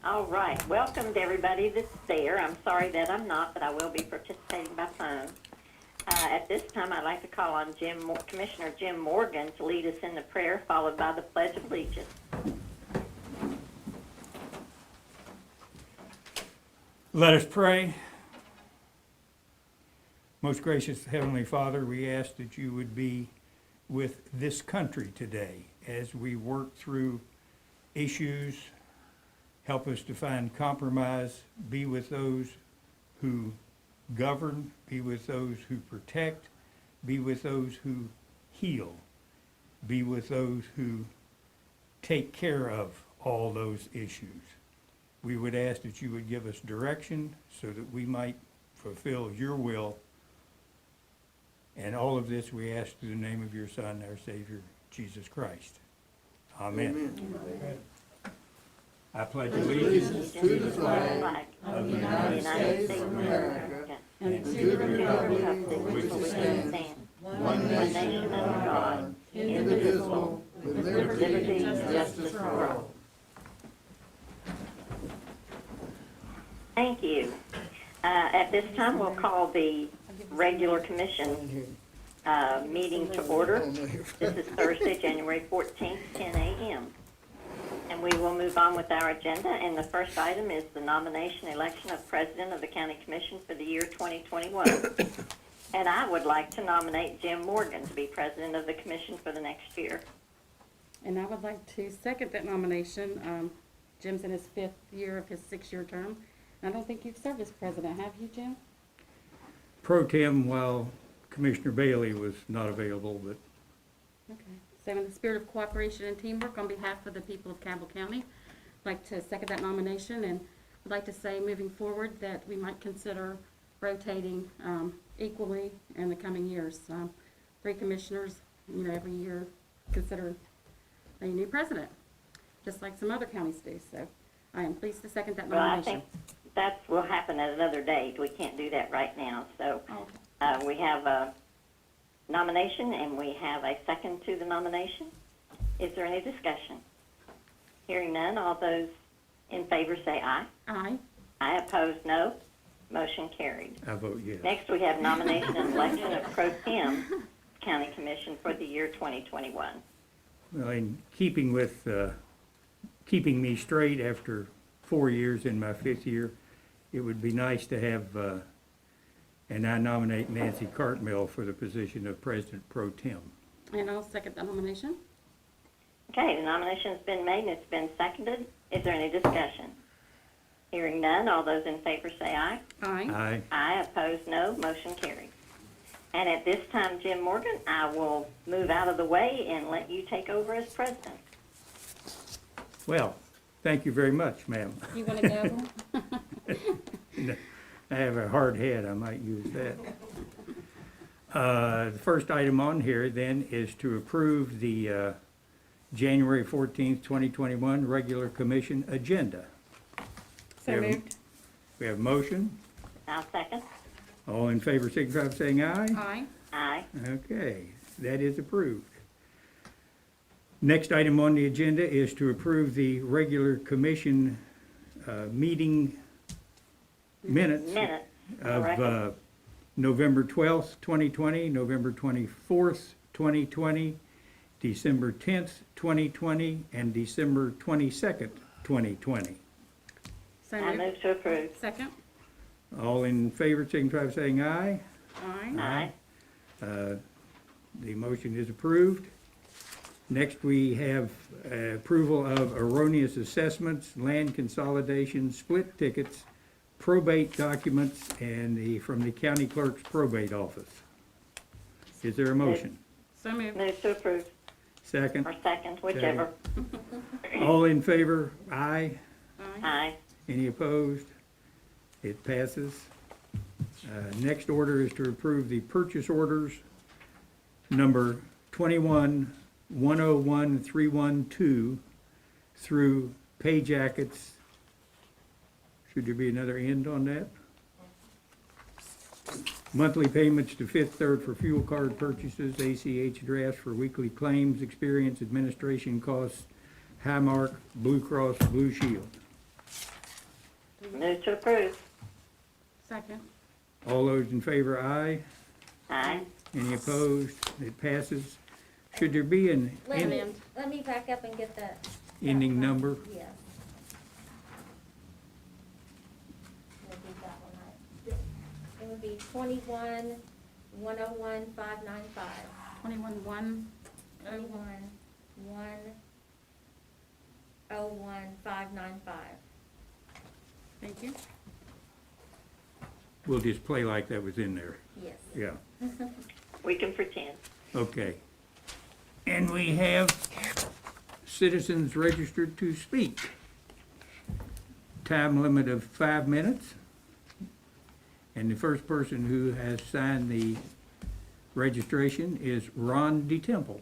All right, welcome to everybody that's there. I'm sorry that I'm not, but I will be participating by phone. At this time, I'd like to call on Commissioner Jim Morgan to lead us in the prayer, followed by the Pledge of Allegiance. Let us pray. Most gracious Heavenly Father, we ask that you would be with this country today as we work through issues. Help us to find compromise. Be with those who govern. Be with those who protect. Be with those who heal. Be with those who take care of all those issues. We would ask that you would give us direction so that we might fulfill your will. And all of this we ask in the name of your Son, our Savior, Jesus Christ. Amen. Amen. I pledge allegiance To the flag of the United States of America and to the republic for which it stands, one nation under God, indivisible, with liberty and justice for all. Thank you. At this time, we'll call the regular commission meeting to order. This is Thursday, January 14th, 10 a.m. And we will move on with our agenda. And the first item is the nomination election of President of the County Commission for the year 2021. And I would like to nominate Jim Morgan to be President of the Commission for the next year. And I would like to second that nomination. Jim's in his 5th year of his 6-year term. I don't think you've served as president, have you, Jim? pro tem while Commissioner Bailey was not available, but Okay. So in the spirit of cooperation and teamwork on behalf of the people of Campbell County, I'd like to second that nomination, and I'd like to say moving forward that we might consider rotating equally in the coming years. 3 commissioners, every year consider a new president, just like some other counties do. So I am pleased to second that Well, I nomination. think that will happen at another date. We can't do that right now. So we have a nomination and we have a second to the nomination. Is there any discussion? Hearing none, all those in favor say aye. Aye. I oppose no. Motion carried. I vote yes. Next, we have nomination and election of pro tem county commission for the year 2021. Well, in keeping with keeping me straight after 4 years in my 5th year, it would be nice to have, and I nominate Nancy Cartmill for the position of President Pro Tem. And I'll second that nomination. Okay, the nomination's been made and it's been seconded. Is there any discussion? Hearing none, all those in favor say aye. Aye. Aye. Aye, opposed no, motion carried. And at this time, Jim Morgan, I will move out of the way and let you take over as president. Well, thank you very much, ma'am. You want to gavel? I have a hard head, I might use that. The first item on here then is to approve the January 14th, 2021 regular commission agenda. So There- moved. We have a motion. I'll second. All in favor signify by saying aye. Aye. Aye. Okay, that is approved. Next item on the agenda is to approve the regular commission meeting minutes Minute. of Correct. November 12th, 2020, November 24th, 2020, December 10th, 2020, and December 22nd, 2020. So I moved. move to approve. Second. All in favor signify by saying aye. Aye. Aye. The motion is approved. Next, we have approval of erroneous assessments, land consolidation, split tickets, probate documents, and from the county clerk's probate office. Is there a motion? So moved. Move to approve, Second? or second, whichever. All in favor? Aye. Aye. Aye. Any opposed? It passes. Next order is to approve the purchase orders number 21-101312 through Pay Jackets. Should there be another end on that? Monthly payments to Fifth Third for fuel card purchases, ACH drafts for weekly claims, experience, administration costs, Highmark, Blue Cross, Blue Shield. Move to approve. Second. All those in favor, aye. Aye. Any opposed? It passes. Should there be an Let me back up and get that. ending number? Yes. We'll get that one right. It would be 21-101-595. 21-1. 21-101-595. Thank you. We'll just play like that was in there. Yes. Yeah, We can pretend. okay. And we have citizens registered to speak. Time limit of 5 minutes. And the first person who has signed the registration is Ron DeTemple.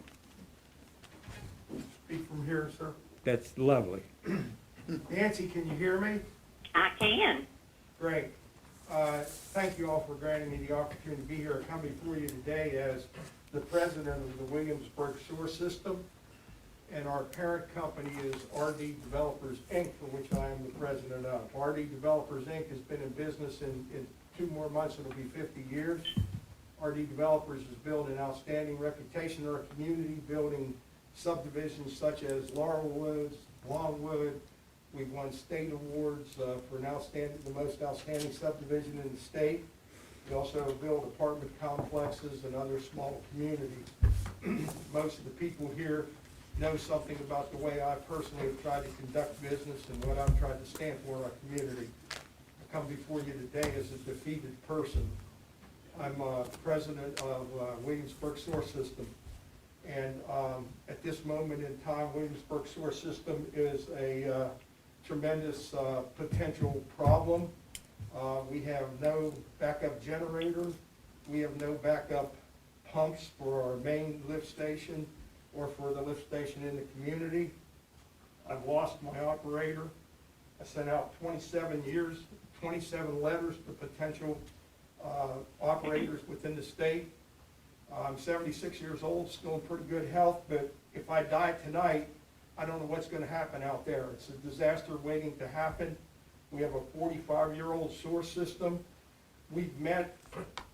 Speak from here, sir. That's lovely. Nancy, can you hear me? I can. Great. Thank you all for granting me the opportunity to be here. I come before you today as the president of the Williamsburg Sewer System, and our parent company is RD Developers, Inc., for which I am the president of. RD Developers, Inc. has been in business in 2 more months, it'll be 50 years. RD Developers has built an outstanding reputation in our community, building subdivisions such as Laurel Woods, Longwood. We've won state awards for the most outstanding subdivision in the state. We also build apartment complexes and other small communities. Most of the people here know something about the way I personally have tried to conduct business and what I've tried to stand for in our community. I come before you today as a defeated person. I'm president of Williamsburg Sewer System. And at this moment in time, Williamsburg Sewer System is a tremendous potential problem. We have no backup generator. We have no backup pumps for our main lift station or for the lift station in the community. I've lost my operator. I sent out 27 letters to potential operators within the state. I'm 76 years old, still in pretty good health, but if I die tonight, I don't know what's going to happen out there. It's a disaster waiting to happen. We have a 45-year-old sewer system. We've met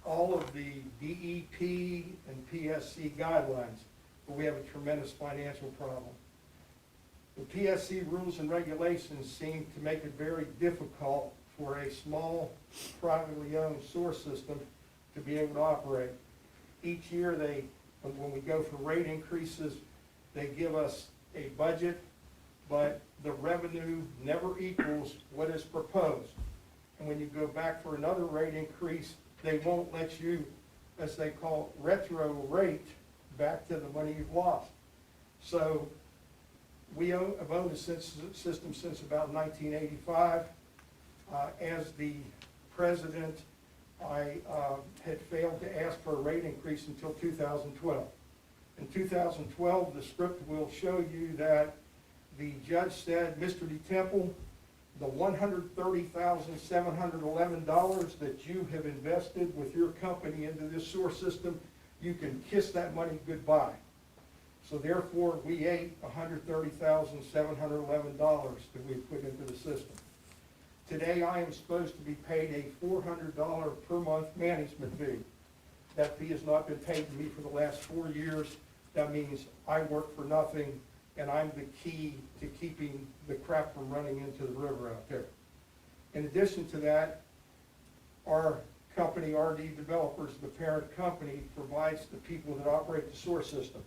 all of the DEP and PSC guidelines, but we have a tremendous financial problem. The PSC rules and regulations seem to make it very difficult for a small, privately owned sewer system to be able to operate. Each year, when we go for rate increases, they give us a budget, but the revenue never equals what is proposed. And when you go back for another rate increase, they won't let you, as they call it, retro rate back to the money you've lost. So we have owned the system since about 1985. As the president, I had failed to ask for a rate increase until 2012. In 2012, the script will show you that the judge said, Mr. DeTemple, the $130,711 that you have invested with your company into this sewer system, you can kiss that money goodbye. So therefore, we ate $130,711 that we put into the system. Today, I am supposed to be paid a $400 per month management fee. That fee has not been paid to me for the last 4 years. That means I work for nothing, and I'm the key to keeping the crap from running into the river out there. In addition to that, our company, RD Developers, the parent company, provides the people that operate the sewer system.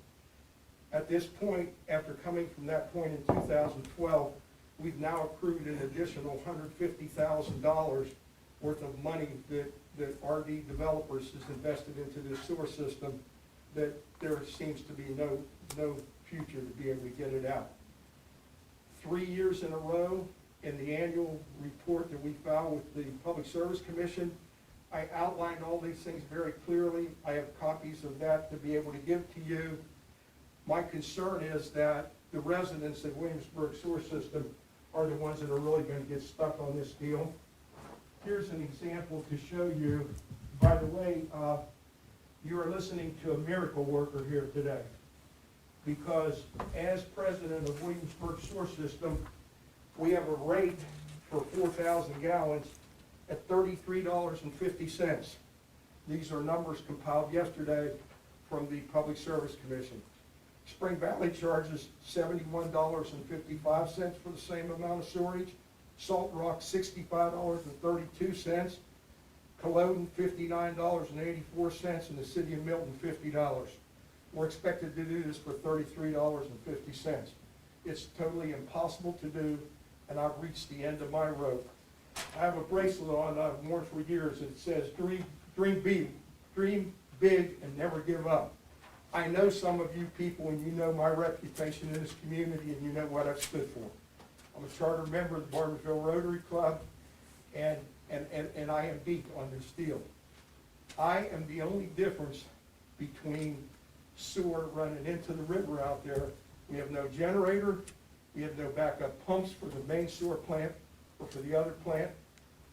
At this point, after coming from that point in 2012, we've now accrued an additional $150,000 worth of money that RD Developers has invested into this sewer system, that there seems to be no future to be able to get it out. 3 years in a row, in the annual report that we file with the Public Service Commission, I outlined all these things very clearly. I have copies of that to be able to give to you. My concern is that the residents of Williamsburg Sewer System are the ones that are really going to get stuck on this deal. Here's an example to show you. By the way, you are listening to a miracle worker here today, because as president of Williamsburg Sewer System, we have a rate for 4,000 gallons at $33.50. These are numbers compiled yesterday from the Public Service Commission. Spring Valley charges $71.55 for the same amount of sewerage. Salt Rock, $65.32. Culloden, $59.84, and the city of Milton, $50. We're expected to do this for $33.50. It's totally impossible to do, and I've reached the end of my rope. I have a bracelet on that I've worn for years that says, dream big, and never give up. I know some of you people, and you know my reputation in this community, and you know what I've stood for. I'm a charter member of the Barberville Rotary Club, and I am deep on this deal. I am the only difference between sewer running into the river out there. We have no generator, we have no backup pumps for the main sewer plant or for the other plant.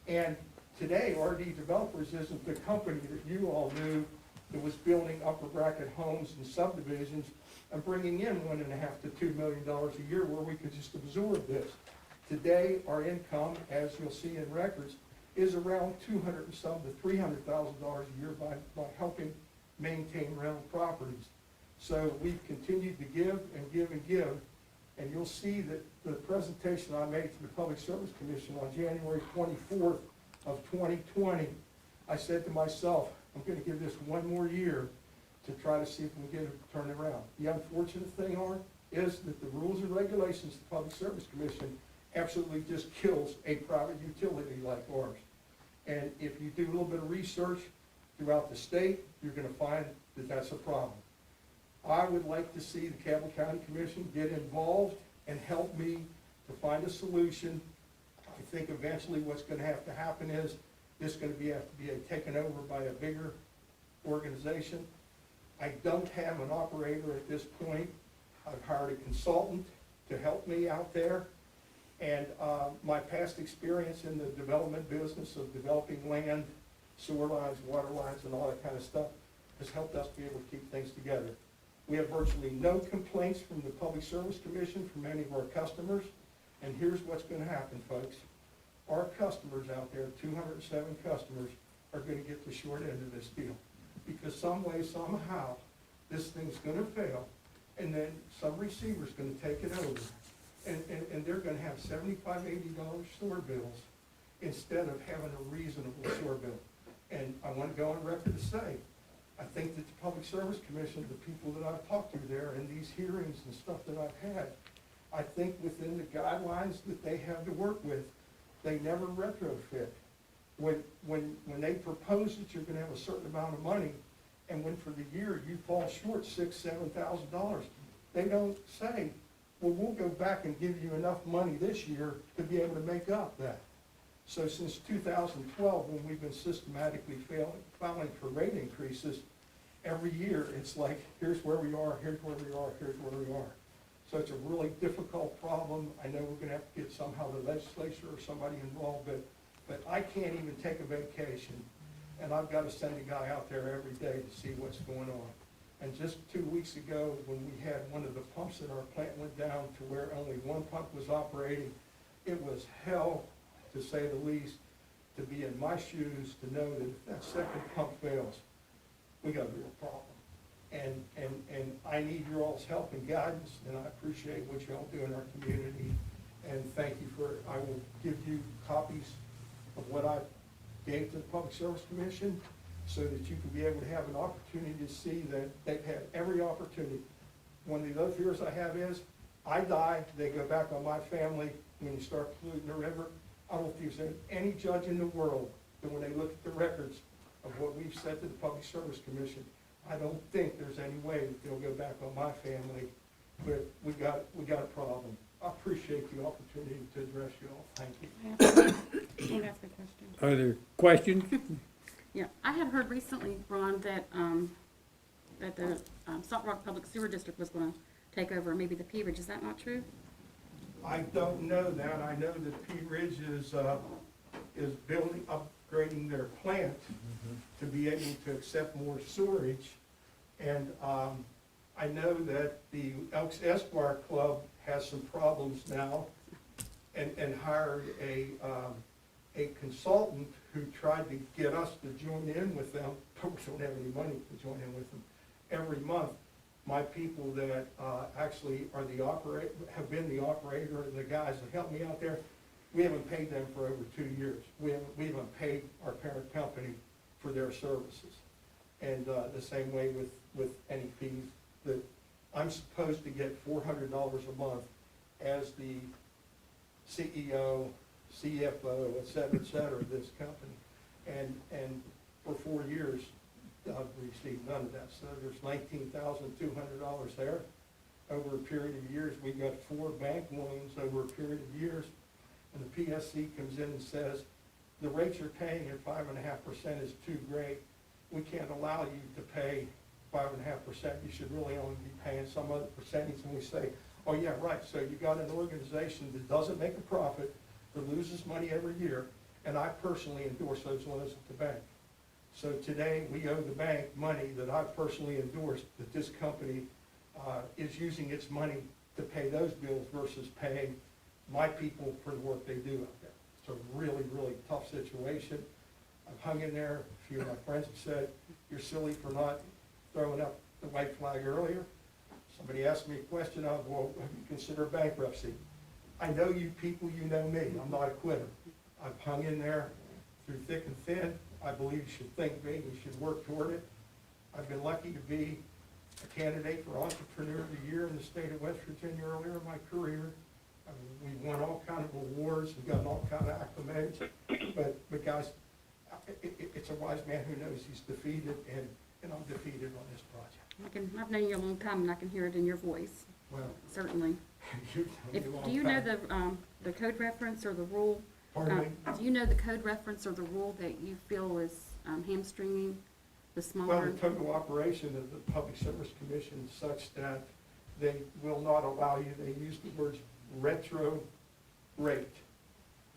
And today, RD Developers isn't the company that you all knew that was building upper bracket homes and subdivisions and bringing in $1.5 to $2 million a year where we could just absorb this. Today, our income, as you'll see in records, is around $200,000 to $300,000 a year by helping maintain rental properties. So we've continued to give and give and give, and you'll see that the presentation I made to the Public Service Commission on January 24th of 2020, I said to myself, I'm going to give this one more year to try to see if we can get it turned around. The unfortunate thing is that the rules and regulations of the Public Service Commission absolutely just kills a private utility like ours. And if you do a little bit of research throughout the state, you're going to find that that's a problem. I would like to see the Campbell County Commission get involved and help me to find a solution. I think eventually what's going to have to happen is this is going to have to be taken over by a bigger organization. I don't have an operator at this point. I've hired a consultant to help me out there. And my past experience in the development business of developing land, sewer lines, water lines, and all that kind of stuff has helped us be able to keep things together. We have virtually no complaints from the Public Service Commission from any of our customers. And here's what's going to happen, folks. Our customers out there, 207 customers, are going to get the short end of this deal. Because some way, somehow, this thing's going to fail, and then some receiver's going to take it over. And they're going to have $75, $80 sewer bills instead of having a reasonable sewer bill. And I want to go on record to say, I think that the Public Service Commission, the people that I've talked to there in these hearings and stuff that I've had, I think within the guidelines that they have to work with, they never retrofit. When they propose that you're going to have a certain amount of money, and when for the year you fall short $6,000, $7,000, they don't say, well, we'll go back and give you enough money this year to be able to make up that. So since 2012, when we've been systematically filing for rate increases, every year it's like, here's where we are, here's where we are, here's where we are. So it's a really difficult problem. I know we're going to have to get somehow the legislature or somebody involved, but I can't even take a vacation, and I've got to send a guy out there every day to see what's going on. And just 2 weeks ago, when we had one of the pumps in our plant went down to where only one pump was operating, it was hell, to say the least, to be in my shoes, to know that if that second pump fails, we got a real problem. And I need your all's help and guidance, and I appreciate what you all do in our community. And thank you for, I will give you copies of what I gave to the Public Service Commission so that you can be able to have an opportunity to see that they've had every opportunity. One of the other fears I have is, I die, they go back on my family when you start polluting the river. I don't think there's any judge in the world that when they look at the records of what we've said to the Public Service Commission, I don't think there's any way that they'll go back on my family, but we got a problem. I appreciate the opportunity to address you all. Thank you. Can I ask a question? Are there questions? Yeah, I had heard recently, Ron, that the Salt Rock Public Sewer District was going to take over maybe the Pea Ridge. Is that not true? I don't know that. I know that Pea Ridge is upgrading their plant to be able to accept more sewerage. And I know that the Elks Esquire Club has some problems now. and hired a consultant who tried to get us to join in with them, but we don't have any money to join in with them. Every month, my people that actually are have been the operator, and the guys that help me out there, we haven't paid them for over 2 years. We haven't paid our parent company for their services. And the same way with any fees, that I'm supposed to get $400 a month as the CEO, CFO, et cetera, of this company. And for 4 years, I've received none of that. So there's $19,200 there. Over a period of years, we got 4 bank loans over a period of years. And the PSC comes in and says, the rates you're paying at 5.5% is too great. We can't allow you to pay 5.5%. You should really only be paying some other percentage. And we say, oh yeah, right. So you got an organization that doesn't make a profit, that loses money every year, and I personally endorse those loans at the bank. So today, we owe the bank money that I personally endorsed, that this company is using its money to pay those bills versus paying my people for the work they do out there. It's a really, really tough situation. I've hung in there. A few of my friends have said, you're silly for not throwing up the white flag earlier. Somebody asked me a question of, well, have you considered bankruptcy? I know you people, you know me. I'm not a quitter. I've hung in there through thick and thin. I believe you should think big, you should work toward it. I've been lucky to be a candidate for Entrepreneur of the Year in the state of West Virginia earlier in my career. I mean, we won all kind of awards and gotten all kind of acclimates. But guys, it's a wise man who knows he's defeated, and I'm defeated on this project. I've known you a long time, and I can hear it in your voice, Well, certainly. you've known me a long Do you know time. the code reference or the rule? Pardon me? Do you know the code reference or the rule that you feel is hamstringing the Well, smaller? the total operation of the Public Service Commission is such that they will not allow you, they use the words retro rate.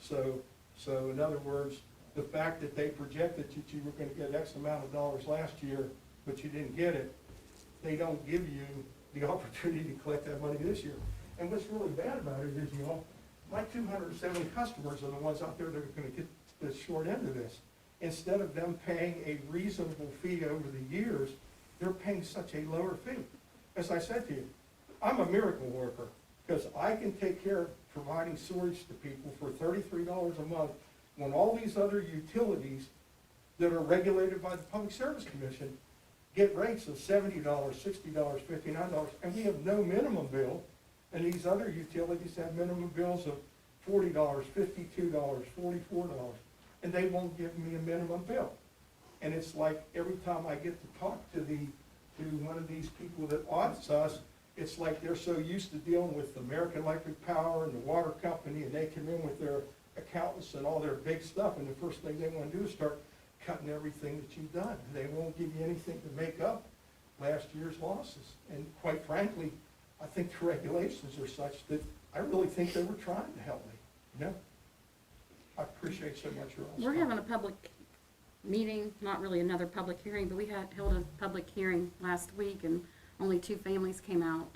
So in other words, the fact that they projected that you were gonna get X amount of dollars last year, but you didn't get it, they don't give you the opportunity to collect that money this year. And what's really bad about it is, my 270 customers are the ones out there that are gonna get the short end of this. Instead of them paying a reasonable fee over the years, they're paying such a lower fee. As I said to you, I'm a miracle worker, because I can take care of providing storage to people for $33 a month, when all these other utilities that are regulated by the Public Service Commission get rates of $70, $60, $59, and we have no minimum bill. And these other utilities have minimum bills of $40, $52, $44, and they won't give me a minimum bill. And it's like every time I get to talk to one of these people that audits us, it's like they're so used to dealing with American Electric Power and the water company, and they come in with their accountants and all their big stuff, and the first thing they want to do is start cutting everything that you've done. They won't give you anything to make up last year's losses. And quite frankly, I think the regulations are such that I really think they were trying to help me, I appreciate so much your honesty. We're having a public meeting, not really another public hearing, but we held a public hearing last week, and only 2 families came out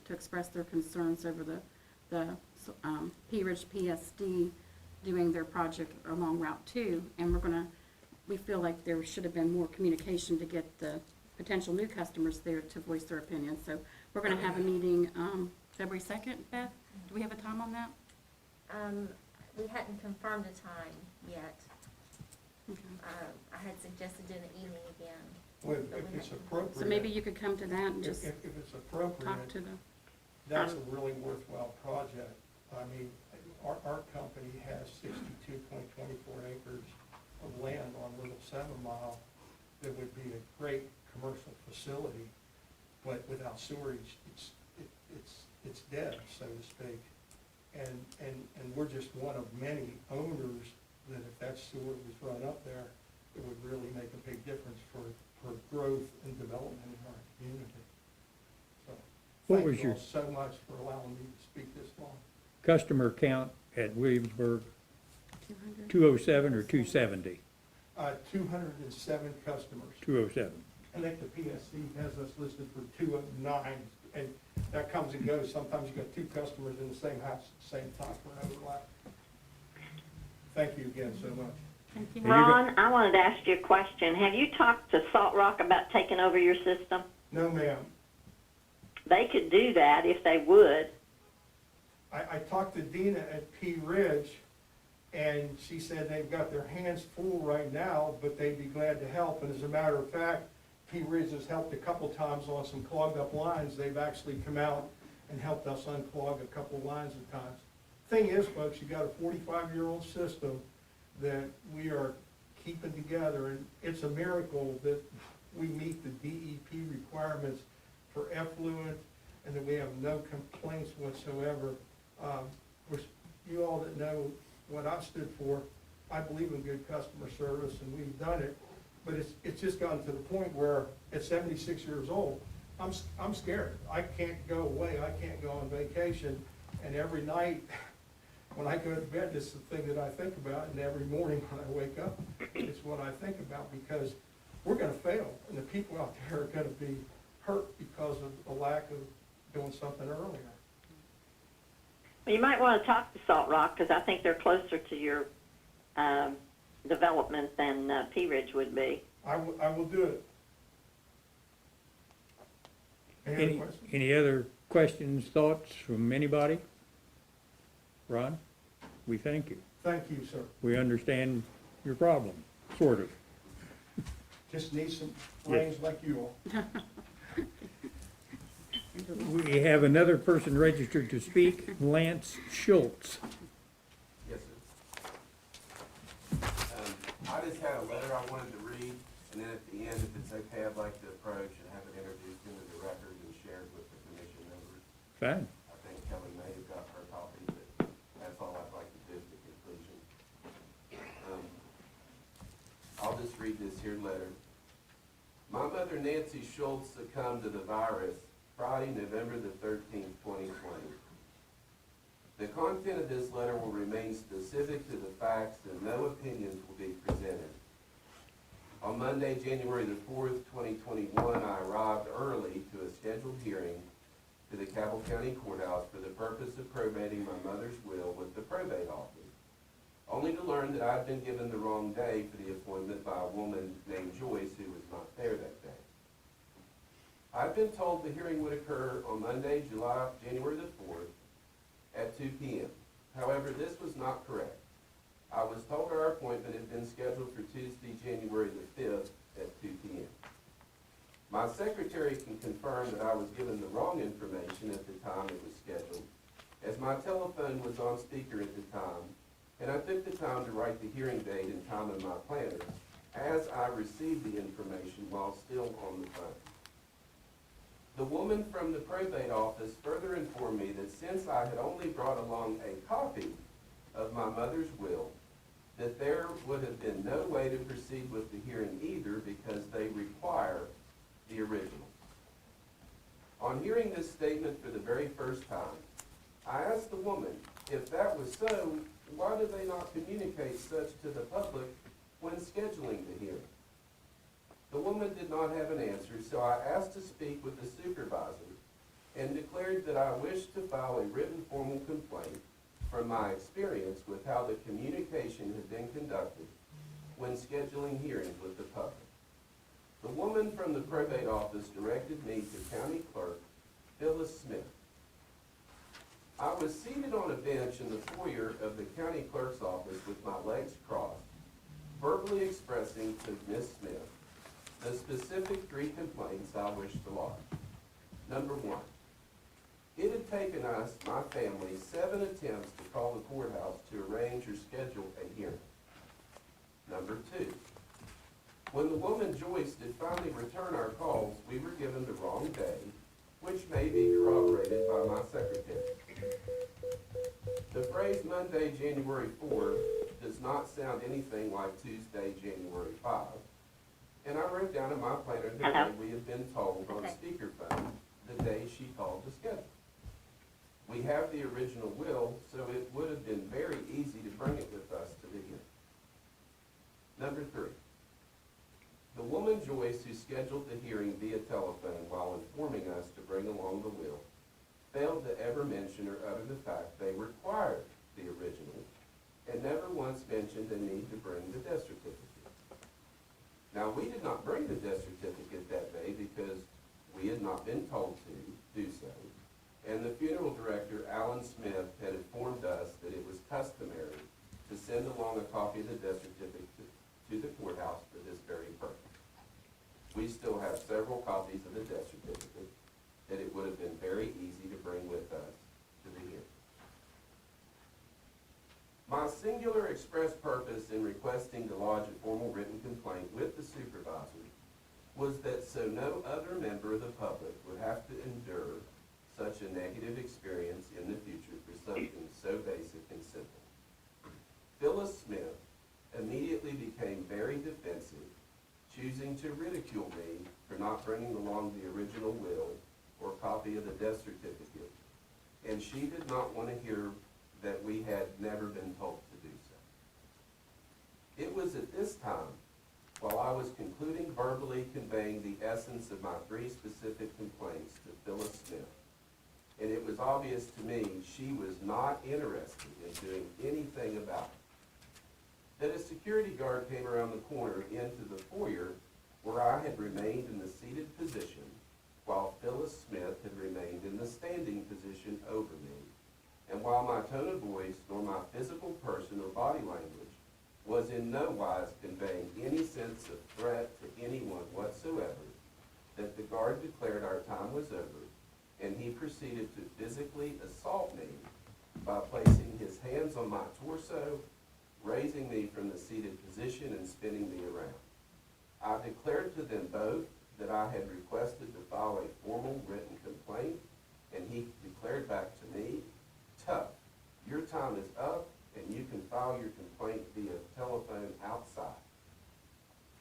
to express their concerns over the P Ridge PSD doing their project along Route 2, and we feel like there should have been more communication to get the potential new customers there to voice their opinions. So we're gonna have a meeting February 2nd, Beth? Do we have a time on that? We hadn't confirmed a time yet. Okay. I had suggested in the evening again. Well, if it's appropriate. So maybe you could come to that and just If it's talk appropriate, to the, that's a really worthwhile project. I mean, our company has 62.24 acres of land on Little 7 Mile that would be a great commercial facility, but without sewerage, it's dead, so to speak. And we're just one of many owners that if that sewer was run up there, it would really make a big difference for growth and development in our community. So, What thank was you your- all so much for allowing me to speak this long. Customer count at Williamsburg, 200? 207 or 270? 207 customers. 207. I think the PSC has us listed for 209 and that comes and goes. Sometimes you got two customers in the same house at the same time for an overlap. Thank you again so much. Thank you. And you're go- Ron, I wanted to ask you a question. Have you talked to Salt Rock about taking over your system? No, ma'am. They could do that if they would. I talked to Dina at P Ridge, and she said they've got their hands full right now, but they'd be glad to help. And as a matter of fact, P Ridge has helped a couple times on some clogged up lines. They've actually come out and helped us unclog a couple lines at times. Thing is, folks, you got a 45-year-old system that we are keeping together, and it's a miracle that we meet the DEP requirements for effluent and that we have no complaints whatsoever. Which you all that know what I stood for, I believe in good customer service, and we've done it. But it's just gotten to the point where at 76 years old, I'm scared. I can't go away. I can't go on vacation. And every night when I go to bed, this is the thing that I think about. And every morning when I wake up, it's what I think about, because we're going to fail. And the people out there are going to be hurt because of the lack of doing something earlier. Well, you might want to talk to Salt Rock, because I think they're closer to your development than P Ridge would be. I will do it. Any other questions? Any other questions, thoughts from anybody? Ron, we thank you. Thank you, sir. We understand your problem, sort of. Just need some brains like you all. We have another person registered to speak, Lance Schultz. Yes, sir. I just had a letter I wanted to read, and then at the end, if it's okay, I'd like to approach and have it introduced into the record and shared with the commission members. Fine. I think Kelly may have got her copy, but that's all I'd like to do at the conclusion. I'll just read this here letter. My mother Nancy Schultz succumbed to the virus Friday, November the 13th, 2020. The content of this letter will remain specific to the facts and no opinions will be presented. On Monday, January the 4th, 2021, I arrived early to a scheduled hearing to the Cabell County Courthouse for the purpose of probating my mother's will with the probate office, only to learn that I had been given the wrong day for the appointment by a woman named Joyce who was not there that day. I've been told the hearing would occur on Monday, January the 4th at 2 p.m. However, this was not correct. I was told our appointment had been scheduled for Tuesday, January the 5th at 2 p.m. My secretary can confirm that I was given the wrong information at the time it was scheduled, as my telephone was on speaker at the time, and I took the time to write the hearing date and time in my planner as I received the information while still on the phone. The woman from the probate office further informed me that since I had only brought along a copy of my mother's will, that there would have been no way to proceed with the hearing either because they require the original. On hearing this statement for the very first time, I asked the woman, if that was so, why did they not communicate such to the public when scheduling the hearing? The woman did not have an answer, so I asked to speak with the supervisor and declared that I wished to file a written formal complaint from my experience with how the communication had been conducted when scheduling hearings with the public. The woman from the probate office directed me to County Clerk Phyllis Smith. I was seated on a bench in the foyer of the county clerk's office with my legs crossed, verbally expressing to Ms. Smith the specific 3 complaints I wish to lodge. Number 1, it had taken us, my family, 7 attempts to call the courthouse to arrange or schedule a hearing. Number 2, when the woman Joyce did finally return our calls, we were given the wrong day, which may be corroborated by my secretary. The phrase Monday, January 4th does not sound anything like Tuesday, January 5th. And I wrote down in my planner the day we had been told on speakerphone the day she called to schedule. We have the original will, so it would have been very easy to bring it with us to the hearing. Number 3, the woman Joyce, who scheduled the hearing via telephone while informing us to bring along the will, failed to ever mention or utter the fact they required the original, and never once mentioned the need to bring the death certificate. Now, we did not bring the death certificate that day because we had not been told to do so, and the funeral director, Alan Smith, had informed us that it was customary to send along a copy of the death certificate to the courthouse for this very purpose. We still have several copies of the death certificate that it would have been very easy to bring with us to the hearing. My singular express purpose in requesting to lodge a formal written complaint with the supervisor was that so no other member of the public would have to endure such a negative experience in the future for something so basic and simple. Phyllis Smith immediately became very defensive, choosing to ridicule me for not bringing along the original will or copy of the death certificate, and she did not want to hear that we had never been told to do so. It was at this time, while I was concluding verbally conveying the essence of my 3 specific complaints to Phyllis Smith, and it was obvious to me she was not interested in doing anything about it, that a security guard came around the corner into the foyer where I had remained in the seated position while Phyllis Smith had remained in the standing position over me, and while my tone of voice nor my physical person or body language was in no wise conveying any sense of threat to anyone whatsoever, that the guard declared our time was over, and he proceeded to physically assault me by placing his hands on my torso, raising me from the seated position and spinning me around. I declared to them both that I had requested to file a formal written complaint, and he declared back to me, "Tough, your time is up, and you can file your complaint via telephone outside."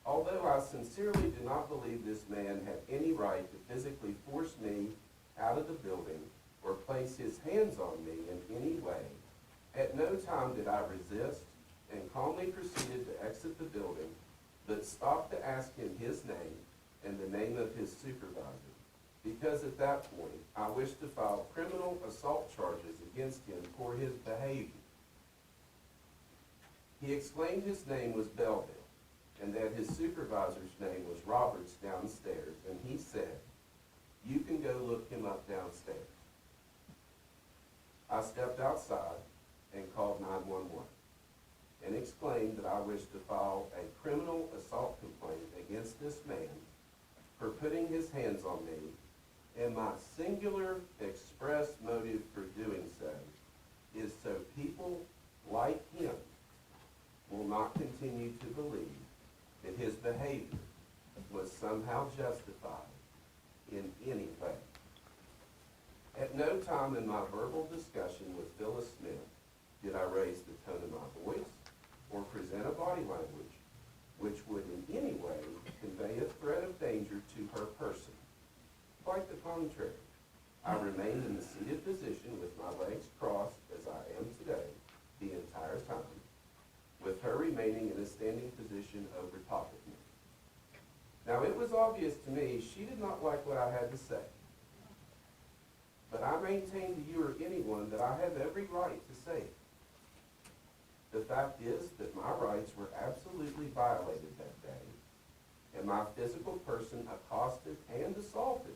Although I sincerely do not believe this man had any right to physically force me out of the building or place his hands on me in any way, at no time did I resist and calmly proceeded to exit the building, but stopped to ask him his name and the name of his supervisor, because at that point I wished to file criminal assault charges against him for his behavior. He explained his name was Belville and that his supervisor's name was Roberts downstairs, and he said, "You can go look him up downstairs." I stepped outside and called 911 and explained that I wished to file a criminal assault complaint against this man for putting his hands on me, and my singular express motive for doing so is so people like him will not continue to believe that his behavior was somehow justified in any way. At no time in my verbal discussion with Phyllis Smith did I raise the tone of my voice or present a body language which would in any way convey a threat of danger to her person. Quite the contrary, I remained in the seated position with my legs crossed as I am today the entire time, with her remaining in a standing position over top of me. Now, it was obvious to me she did not like what I had to say, but I maintain to you or anyone that I have every right to say it. The fact is that my rights were absolutely violated that day, and my physical person accosted and assaulted,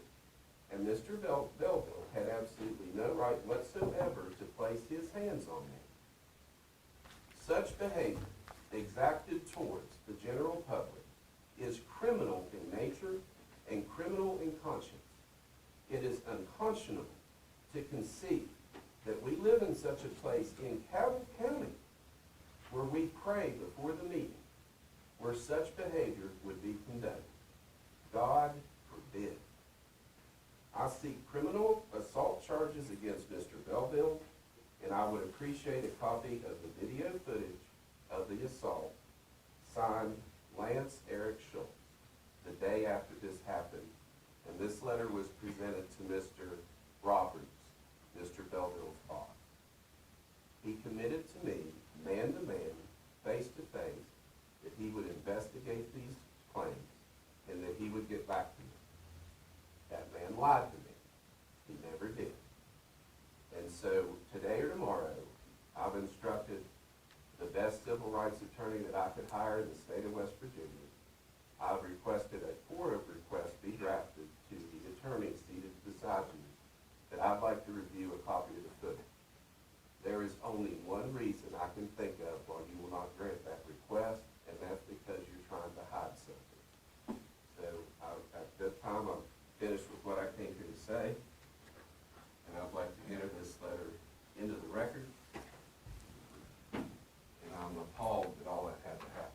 and Mr. Belville had absolutely no right whatsoever to place his hands on me. Such behavior exacted towards the general public is criminal in nature and criminal in conscience. It is unconscionable to conceive that we live in such a place in Cabell County where we pray before the meeting, where such behavior would be condoned. God forbid. I seek criminal assault charges against Mr. Belville, and I would appreciate a copy of the video footage of the assault, signed Lance Eric Schultz, the day after this happened, and this letter was presented to Mr. Roberts, Mr. Belville's boss. He committed to me, man to man, face to face, that he would investigate these claims and civil rights attorney that I could hire in the state of West Virginia. I've requested a FOIA request be drafted to the attorney seated beside me that I'd like to review a copy of the footage. There is only one reason I can think of why you will not grant that request, and that's because you're trying to hide something. So at this time, I'm finished with what I came here to say, and I'd like to enter this letter into the record. And I'm appalled that all that had to happen.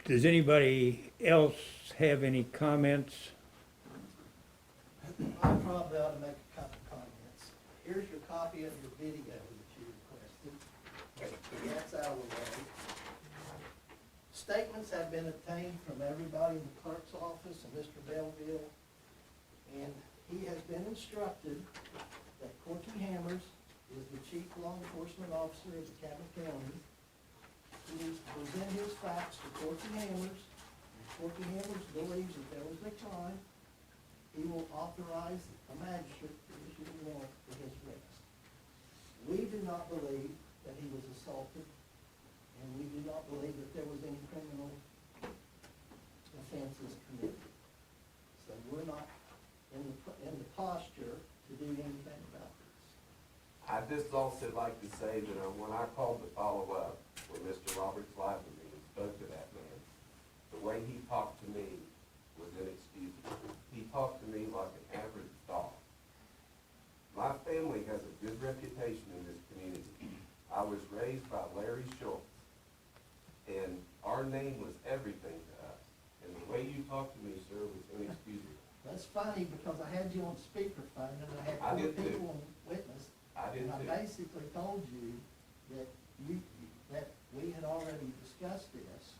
Does anybody else have any comments? I probably ought to make a couple comments. Here's your copy of your video that you requested. That's out of the way. Statements have been obtained from everybody in the clerk's office and Mr. Belleville, and he has been instructed that Corky Hammers is the chief law enforcement officer of DeKalb County. He needs to present his facts to Corky Hammers, and Corky Hammers believes that there was a crime. He will authorize a magistrate to issue a warrant for his arrest. We do not believe that he was assaulted, and we do not believe that there was any criminal offenses committed. So we're not in the posture to do anything about this. I'd just also like to say that when I called to follow up with Mr. Roberts live with me and spoke to that man, the way he talked to me was inexcusable. He talked to me like an average dog. My family has a good reputation in this community. I was raised by Larry Schultz, and our name was everything to us. And the way you talked to me, sir, was inexcusable. That's funny, because I had you on speakerphone, and I I had did four too. people on witness. I did And I too. basically told you that that we had already discussed this.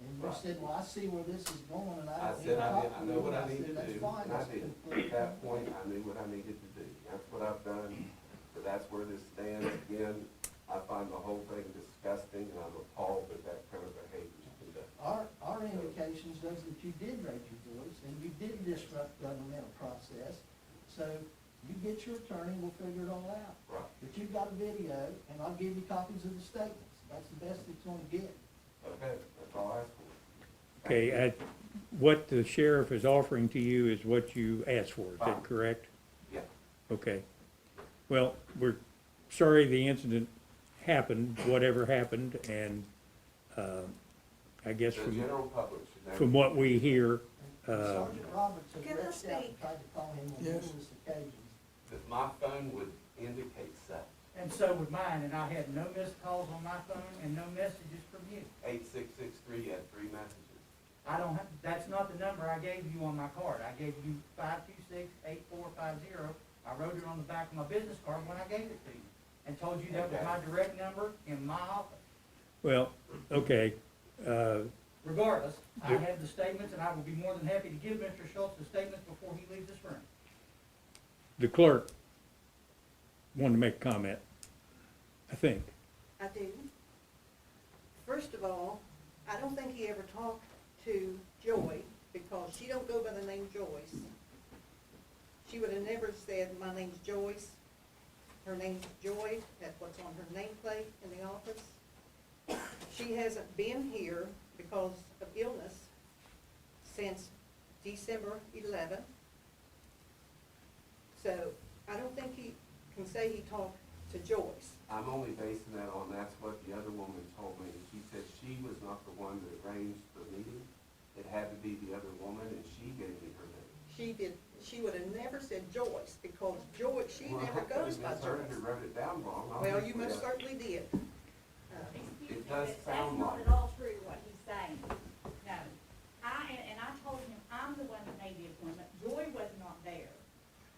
And you Right. said, well, I see where this is going, and I I don't need said to I talk did, to I you. know what And I need said, to "That's do, fine, and I that's did. complete." At that point, I knew what I needed to do. That's what I've done, so that's where this stands. Again, I find the whole thing disgusting, and I'm appalled that that kind of behavior is conducted. Our indications was that you did raise your voice, and you did disrupt governmental process. So you get your attorney, we'll figure it all out. Right, But you've got a video, and I'll give you copies of the statements. That's the best it's gonna get. okay, that's all I asked for. Okay, what the sheriff is offering to you is what you asked for, is that Fine. correct? Yeah, Okay. Well, we're sorry the incident happened, whatever happened, and, I guess the from general public should never. from what we hear, Sergeant Roberts has Can I reached out speak? and tried to call him on Yes. numerous occasions. That my phone would indicate such. And so would mine, and I had no missed calls on my phone and no messages from you. 8663 had 3 messages. I don't have, that's not the number I gave you on my card. I gave you 526-8450. I wrote it on the back of my business card when I gave it to you, and told you that was my direct number in my office. well, okay, Regardless, I Yep. have the statements, and I will be more than happy to give Mr. Schultz the statements before he leaves this room. the clerk wanted to make a comment, I think. I do. First of all, I don't think he ever talked to Joy, because she don't go by the name Joyce. She would have never said, my name's Joyce, her name's Joy, that's what's on her nameplate in the office. She hasn't been here because of illness since December 11th. So I don't think he can say he talked to Joyce. I'm only basing that on, that's what the other woman told me. She said she was not the one that arranged the meeting. It had to be the other woman, and she gave me her name. She would have never said Joyce, because Joyce, she Well, never I goes could've by misheard Joyce. or wrote it down wrong. Well, you Obviously, most I- certainly did. It does sound like. That's not at all true what he's saying. No. And I told him, I'm the one that made the appointment. Joy was not there.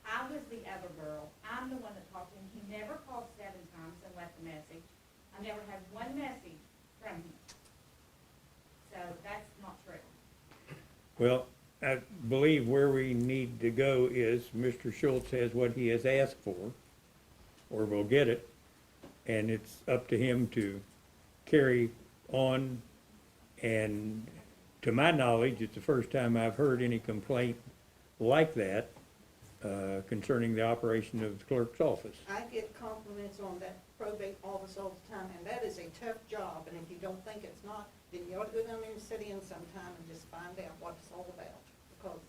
I was the other girl. I'm the one that talked to him. He never called 7 times and left a message. I never had one message from him. So that's not true. Well, I believe where we need to go is Mr. Schultz has what he has asked for, or will get it, and it's up to him to carry on. And to my knowledge, it's the first time I've heard any complaint like that concerning the operation of the clerk's office. I get compliments on that probate office all the time, and that is a tough job, and if you don't think it's not, then you ought to go down there and sit in sometime and just find out what it's all about, because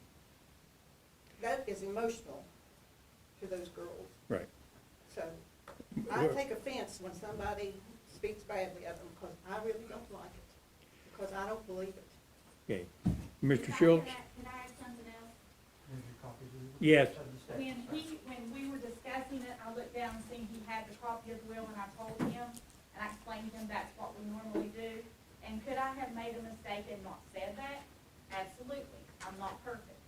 that is emotional to those girls. Right. So, I take offense when somebody speaks badly of them, because I really don't like it, because I don't believe it. Okay. Mr. Schultz? Can I add something else? Here's your copy of the- Yes. of the statute. When we were discussing it, I looked down and seen he had the copy of the will, and I told him, and I explained to him that's what we normally do. And could I have made a mistake and not said that? Absolutely. I'm not perfect.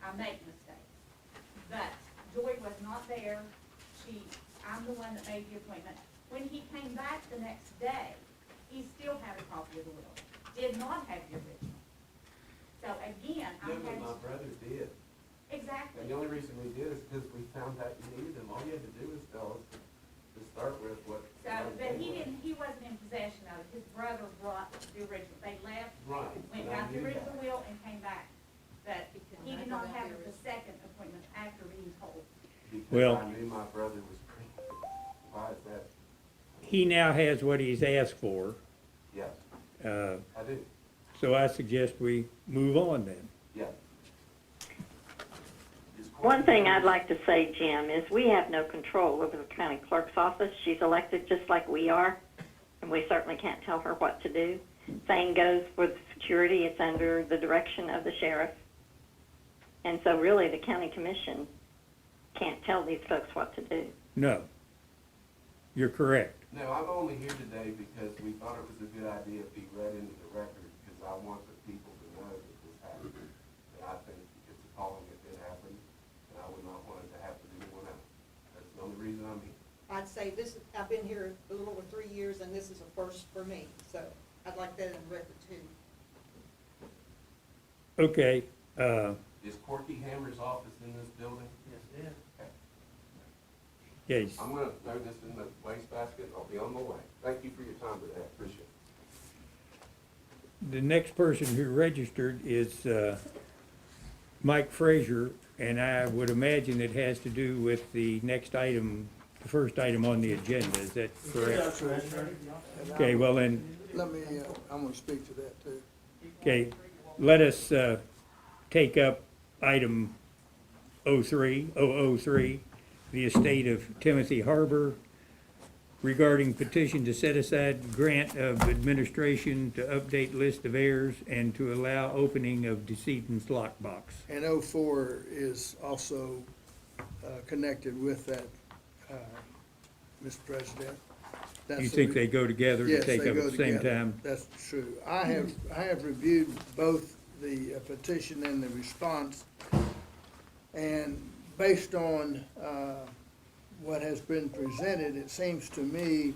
I make mistakes. But Joy was not there. I'm the one that made the appointment. When he came back the next day, he still had a copy of the will, did not have the original. So again, I No, had but my to, brother did. exactly. And the only reason we did is because we found out you needed them. All you had to do was tell us to start with what. So, but he wasn't in possession of it. His brother brought the original. They left, Right. went, and I got the knew that. original will and came back. But he did not have the second appointment after being told. Well- Because I knew my brother was crazy. Why is that? He now has what he's asked for, Yes, uh, I do. so I suggest we move on then. Yes. One thing I'd like to say, Jim, is we have no control over the county clerk's office. She's elected just like we are, and we certainly can't tell her what to do. Same goes with security. It's under the direction of the sheriff. And so really the county commission can't tell these folks what to do. No. You're correct. No, I'm only here today because we thought it was a good idea to be read into the record, because I want the people to know that this happened. And I think it's appalling it did happen, and I would not want it to happen to anyone else. That's the only reason I'm here. I'd say this, I've been here a little over 3 years, and this is a first for me, so I'd like that in the record too. Okay, Is Corky Hammer's office in this building? Yes, it is. yes. I'm gonna throw this in the wastebasket, I'll be on my way. Thank you for your time today, I appreciate it. The next person who registered is Mike Frazier, and I would imagine it has to do with the next item, the first item on the agenda. Is that correct? Okay, well then, Let me, I'm gonna speak to that too. okay, let us take up item 003, the estate of Timothy Harbor, regarding petition to set aside grant of administration to update list of heirs and to allow opening of decedent's lockbox. And 04 is also connected with that, Mr. President. That's You the think re- they go together to Yes, take they up go at the same together. time? That's true. I have reviewed both the petition and the response, and based on what has been presented, it seems to me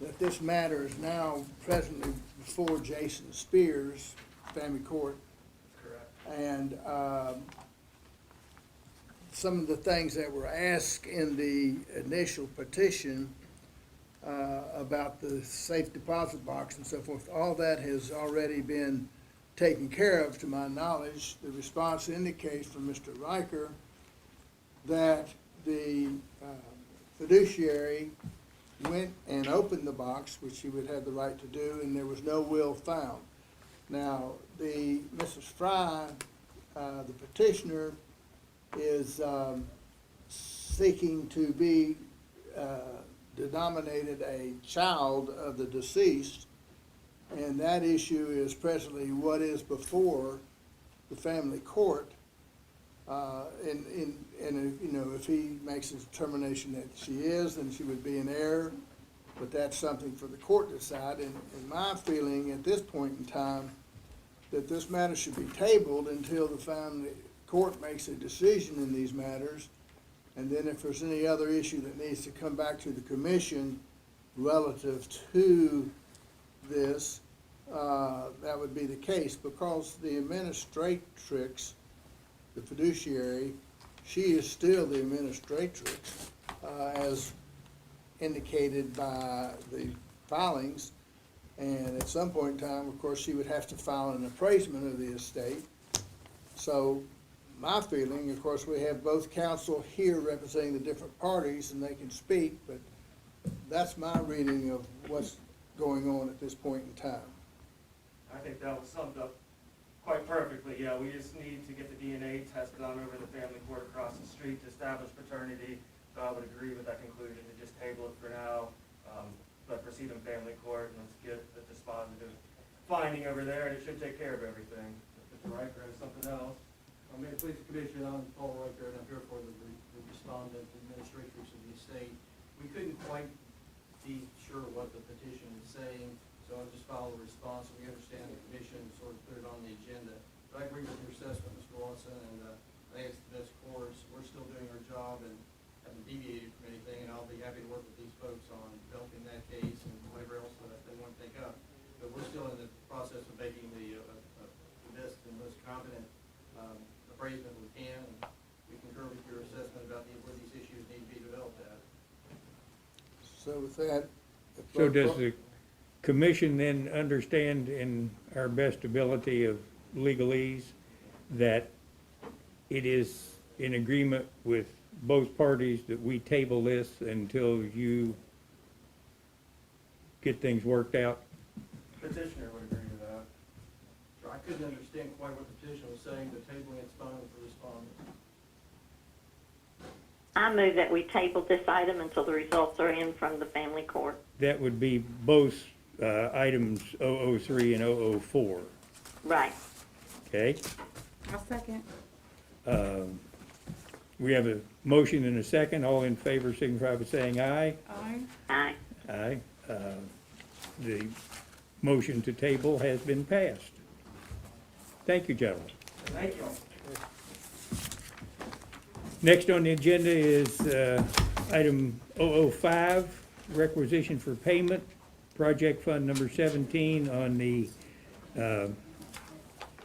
that this matter is now presently before Jason Spears, family court. Correct. And some of the things that were asked in the initial petition about the safe deposit box and so forth, all that has already been taken care of to my knowledge. The response indicates from Mr. Riker that the fiduciary went and opened the box, which he would have the right to do, and there was no will found. Now, Mrs. Fry, the petitioner, is seeking to be denominated a child of the deceased, and that issue is presently what is before the family court. If he makes a determination that she is, then she would be an heir, but that's something for the court to decide. And my feeling at this point in time, that this matter should be tabled until the family court makes a decision in these matters. And then if there's any other issue that needs to come back to the commission relative to this, that would be the case, because the administratrix, the fiduciary, she is still the administratrix, as indicated by the filings. And at some point in time, of course, she would have to file an appraisement of the estate. So my feeling, of course, we have both counsel here representing the different parties, and they can speak, but that's my reading of what's going on at this point in time. I think that was summed up quite perfectly. Yeah, we just need to get the DNA test done over the family court across the street to establish paternity. So I would agree with that conclusion to just table it for now, but proceed in family court and let's get the dispositive finding over there and it should take care of everything. Mr. Riker has something else. May it please the commission, I'm Paul Riker, and I'm here for the respondent, administrators of the estate. We couldn't quite be sure what the petition is saying, so I'll just file a response. We understand the commission sort of put it on the agenda. But I agree with your assessment, Mr. Lawson, and I think it's the best course. We're still doing our job and haven't deviated from anything, and I'll be happy to work with these folks on developing that case and whatever else that they want to take up. But we're still in the process of making the best and most competent appraisement we can, and we concur with your assessment about where these issues need to be developed at. So with that. if So both- does the commission then understand in our best ability of legalese that it is in agreement with both parties that we table this until you get things worked out? Petitioner would agree to that. I couldn't understand quite what the petition was saying, but tabling it's fine with the respondent. I move that we table this item until the results are in from the family court. That would be both items 003 and 004, Right. okay? I'll second. We have a motion and a second. All in favor signify by saying aye. Aye. Aye. Aye. The motion to table has been passed. Thank you, gentlemen. Thank you. Next on the agenda is item 005, requisition for payment, project fund number 17 on the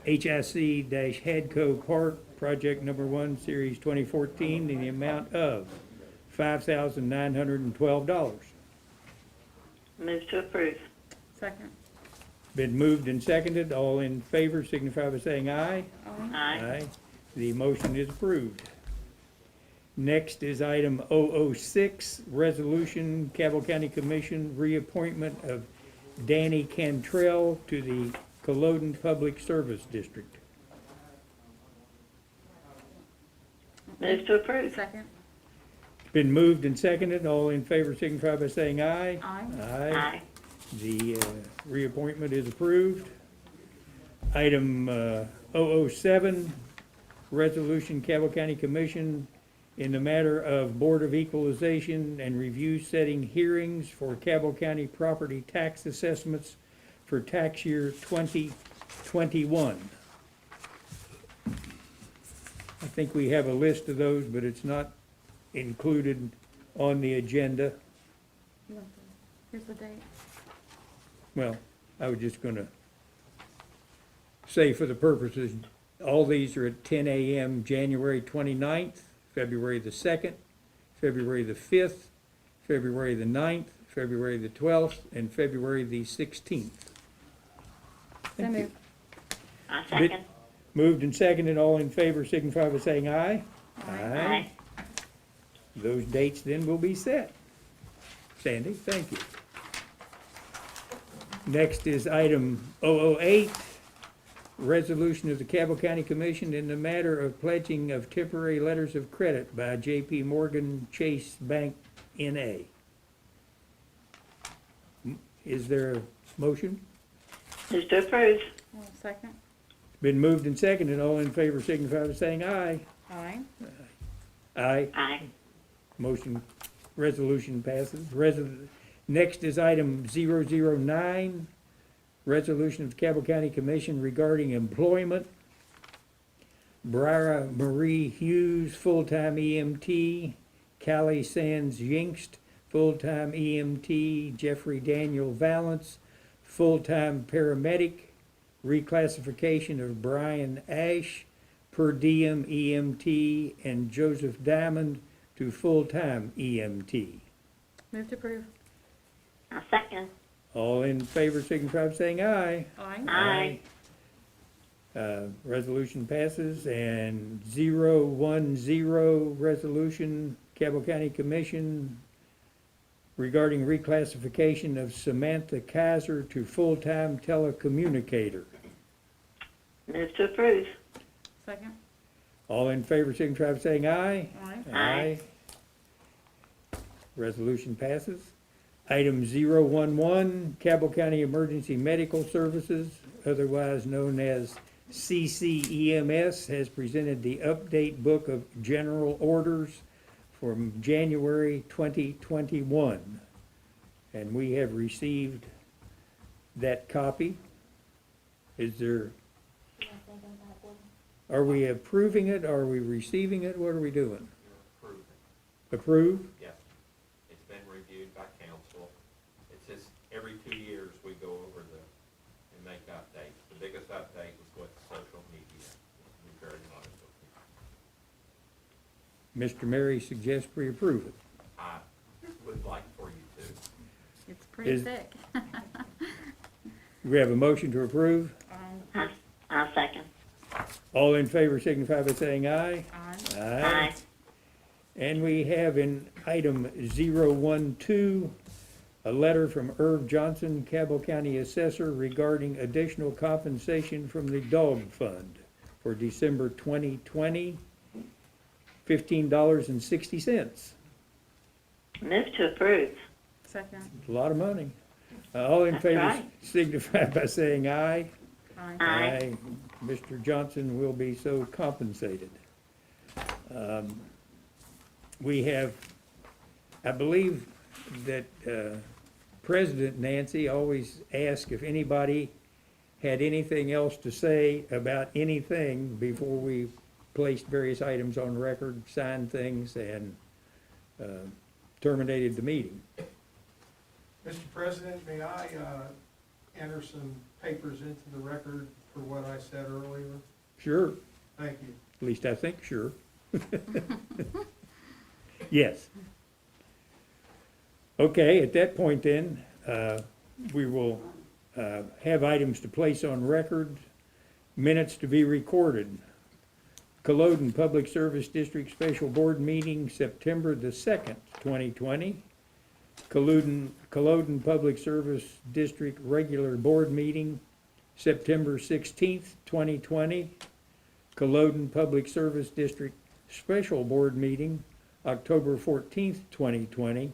HIC-Hadco Park, project number 1, series 2014, in the amount of $5,912. Move to approve. Second. Been moved and seconded. All in favor signify by saying aye. Aye. Aye. The motion is approved. Next is item 006, resolution, Cabell County Commission, reappointment of Danny Cantrell to the Culloden Public Service District. Move to approve. Second. Been moved and seconded. All in favor signify by saying aye. Aye. Aye. The reappointment is approved. Item 007, resolution, Cabell County Commission, in the matter of Board of Equalization and Review setting hearings for Cabell County property tax assessments for tax year 2021. I think we have a list of those, but it's not included on the agenda. You want the- Here's the date. Well, I was just gonna say for the purposes, all these are at 10 a.m. January 29th, February the 2nd, February the 5th, February the 9th, February the 12th, and February the 16th. So Thank you. moved. I second. Moved and seconded, all in favor signify by saying aye. Aye. Those dates then will be set. Sandy, thank you. Next is item 008, resolution of the Cabell County Commission in the matter of pledging of temporary letters of credit by J.P. Morgan Chase Bank, N.A. Is there a motion? Move to approve. Second. Been moved and seconded, all in favor signify by saying aye. Aye. Aye. Aye. Motion, resolution passes. Next is item 009, resolution of the Cabell County Commission regarding employment. Briara Marie Hughes, full-time EMT. Callie Sands Yingst, full-time EMT. Jeffrey Daniel Valance, full-time paramedic. Reclassification of Brian Ash, per diem EMT, and Joseph Diamond to full-time EMT. Move to approve. I second. All in favor signify by saying aye. Aye. Aye. Resolution passes. And 010, resolution, Cabell County Commission regarding reclassification of Samantha Kaiser to full-time telecommunicator. Move to approve. Second. All in favor, signify by saying aye. Aye. Aye. Resolution passes. Item 011, Cabell County Emergency Medical Services, otherwise known as CCEMS, has presented the update book of general orders from January 2021. And we have received that copy. Is there, are we approving it? Are we receiving it? What are we doing? You're approving. Approve? Yes. It's been reviewed by council. It's just every 2 years we go over and make updates. The biggest update was with social media, to be very honest with you. Mr. Mary suggests we approve it. I would like for you to. It's pretty Is- thick. We have a motion to approve. I'll second. All in favor signify by saying aye. Aye. Aye. And we have in item 012, a letter from Irv Johnson, Cabell County Assessor, regarding additional compensation from the dog fund for December 2020, $15.60. Move to approve. Second. A lot of money. All in That's favor right. signify by saying aye. Aye. Aye. Mr. Johnson will be so compensated. We have, I believe that President Nancy always asked if anybody had anything else to say about anything before we placed various items on record, signed things, and terminated the meeting. Mr. President, may I enter some papers into the record for what I said earlier? Sure, Thank you. at least I think sure. Yes. Okay, at that point then, we will have items to place on record, minutes to be recorded. Culloden Public Service District Special Board Meeting, September the 2nd, 2020. Culloden Public Service District Regular Board Meeting, September 16th, 2020. Culloden Public Service District Special Board Meeting, October 14th, 2020.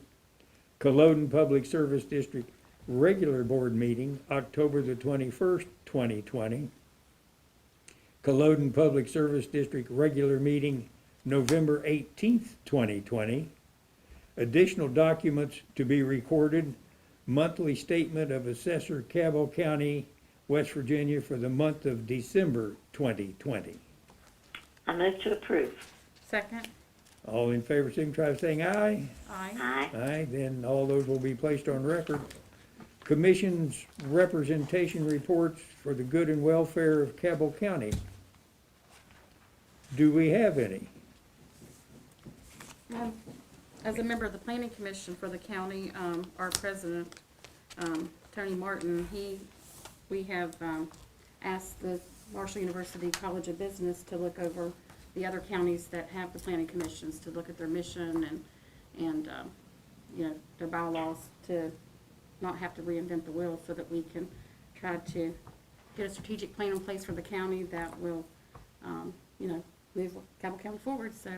Culloden Public Service District Regular Board Meeting, October the 21st, 2020. Culloden Public Service District Regular Meeting, November 18th, 2020. Additional documents to be recorded, monthly statement of Assessor Cabell County, West Virginia for the month of December 2020. I move to approve. Second. All in favor, signify by saying aye. Aye. Aye. Aye, then all those will be placed on record. Commission's representation reports for the good and welfare of Cabell County. Do we have any? As a member of the planning commission for the county, our president, Tony Martin, we have asked the Marshall University College of Business to look over the other counties that have the planning commissions, to look at their mission and you know, their bylaws, to not have to reinvent the wheel, so that we can try to get a strategic plan in place for the county that will, you know, move Cabell County forward. So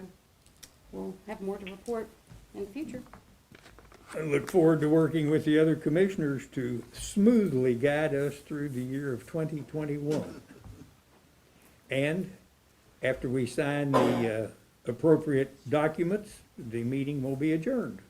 we'll have more to report in the future. I look forward to working with the other commissioners to smoothly guide us through the year of 2021. And after we sign the appropriate documents, the meeting will be adjourned.